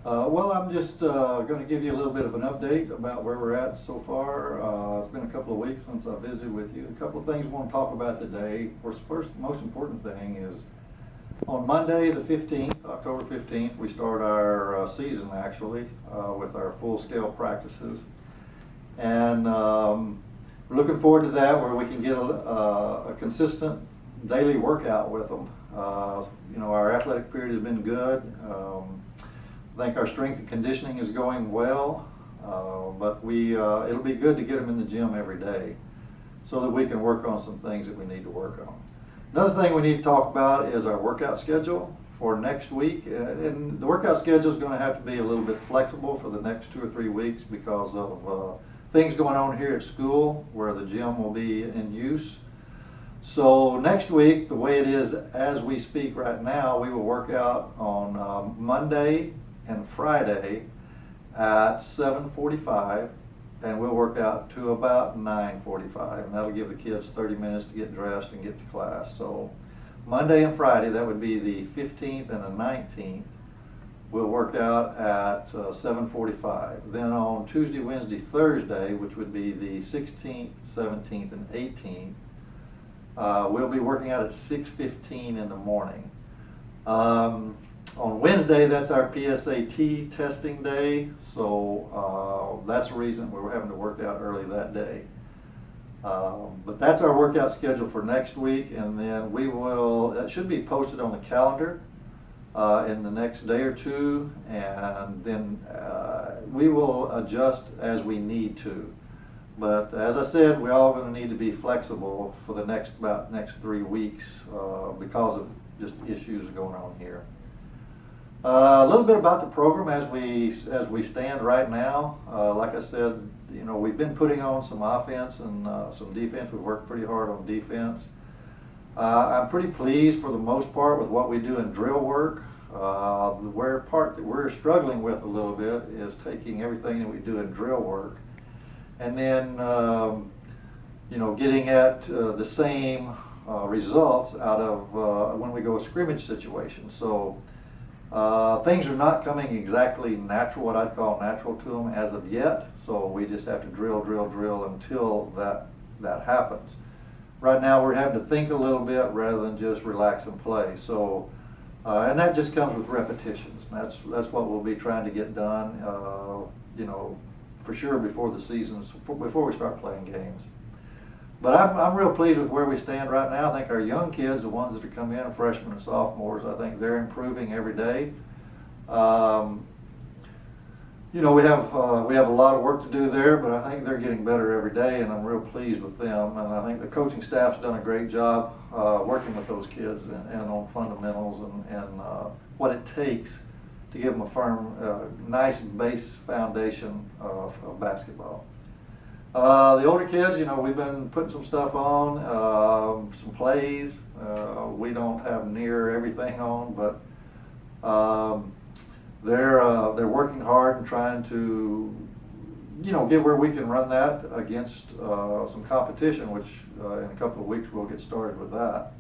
Well, I'm just going to give you a little bit of an update about where we're at so far. It's been a couple of weeks since I visited with you. A couple of things I want to talk about today. Of course, first, most important thing is on Monday the 15th, October 15th, we start our season actually with our full-scale practices. And we're looking forward to that where we can get a consistent daily workout with them. Our athletic period has been good. I think our strength and conditioning is going well, but it'll be good to get them in the gym every day so that we can work on some things that we need to work on. Another thing we need to talk about is our workout schedule for next week. And the workout schedule is going to have to be a little bit flexible for the next 2 or 3 weeks because of things going on here at school where the gym will be in use. So next week, the way it is as we speak right now, we will work out on Monday and Friday at 7:45, and we'll work out to about 9:45, and that'll give the kids 30 minutes to get dressed and get to class. So Monday and Friday, that would be the 15th and the 19th, we'll work out at 7:45. Then on Tuesday, Wednesday, Thursday, which would be the 16th, 17th, and 18th, we'll be working out at 6:15 in the morning. On Wednesday, that's our PSAT testing day, so that's the reason we're having to work out early that day. But that's our workout schedule for next week, and then that should be posted on the calendar in the next day or two, and then we will adjust as we need to. But as I said, we're all going to need to be flexible for the next 3 weeks because of just issues going on here. A little bit about the program as we stand right now. Like I said, we've been putting on some offense and some defense. We've worked pretty hard on defense. I'm pretty pleased for the most part with what we do in drill work. The part that we're struggling with a little bit is taking everything that we do in drill work and then getting at the same results out of when we go a scrimmage situation. So things are not coming exactly natural, what I'd call natural to them as of yet. So we just have to drill until that happens. Right now we're having to think a little bit rather than just relax and play. So and that just comes with repetitions. That's what we'll be trying to get done. For sure before the season, before we start playing games. But I'm real pleased with where we stand right now. I think our young kids, the ones that are coming in, freshmen and sophomores, I think they're improving every day. We have a lot of work to do there, but I think they're getting better every day, and I'm real pleased with them. And I think the coaching staff's done a great job working with those kids and on fundamentals and what it takes to give them a firm, nice base foundation of basketball. The older kids, we've been putting some stuff on, some plays. We don't have near everything on, but they're working hard and trying to, get where we can run that against some competition, which in a couple of weeks we'll get started with that.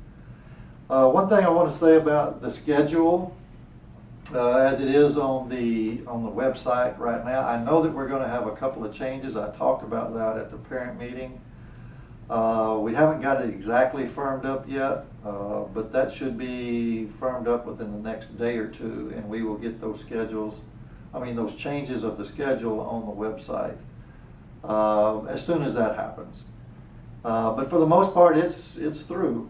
One thing I want to say about the schedule, as it is on the website right now. I know that we're going to have a couple of changes. I talked about that at the parent meeting. We haven't got it exactly firmed up yet, but that should be firmed up within the next day or two, and we will get those changes of the schedule on the website as soon as that happens. But for the most part, it's through.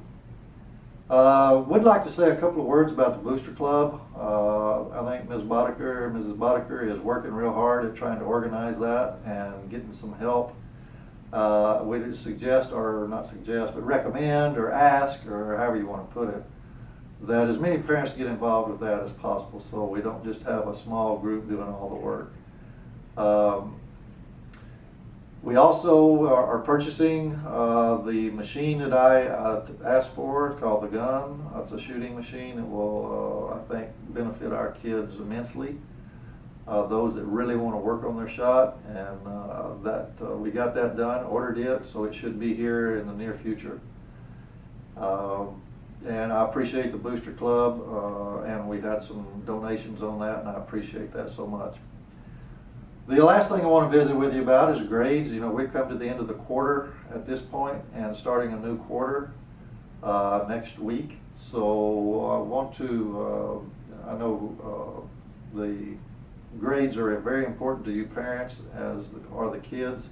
Would like to say a couple of words about the Booster Club. I think Mrs. Boddicker is working real hard at trying to organize that and getting some help. We recommend or ask, or however you want to put it, that as many parents get involved with that as possible so we don't just have a small group doing all the work. We also are purchasing the machine that I asked for, called the Gun. It's a shooting machine that will, I think, benefit our kids immensely. Those that really want to work on their shot, and we got that done, ordered it, so it should be here in the near future. And I appreciate the Booster Club, and we had some donations on that, and I appreciate that so much. The last thing I want to visit with you about is grades. You know, we've come to the end of the quarter at this point and starting a new quarter next week. So I want to, I know the grades are very important to you parents, as are the kids,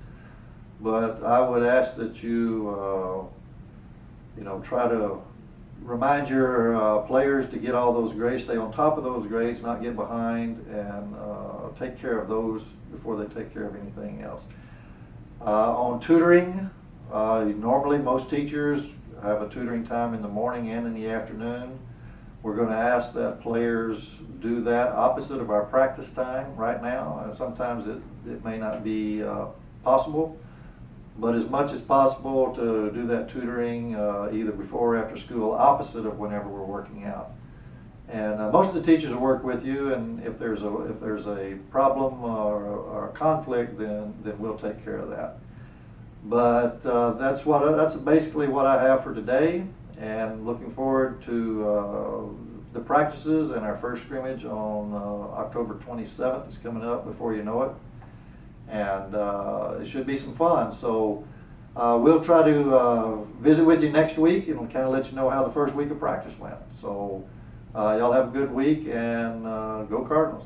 but I would ask that you, you know, try to remind your players to get all those grades, stay on top of those grades, not get behind, and take care of those before they take care of anything else. On tutoring, normally most teachers have a tutoring time in the morning and in the afternoon. We're going to ask that players do that opposite of our practice time right now. Sometimes it may not be possible, but as much as possible to do that tutoring either before or after school, opposite of whenever we're working out. And most of the teachers will work with you, and if there's a problem or a conflict, then we'll take care of that. But that's basically what I have for today, and looking forward to the practices and our first scrimmage on October 27th. It's coming up before you know it, and it should be some fun. So we'll try to visit with you next week and kind of let you know how the first week of practice went. So y'all have a good week, and go Cardinals.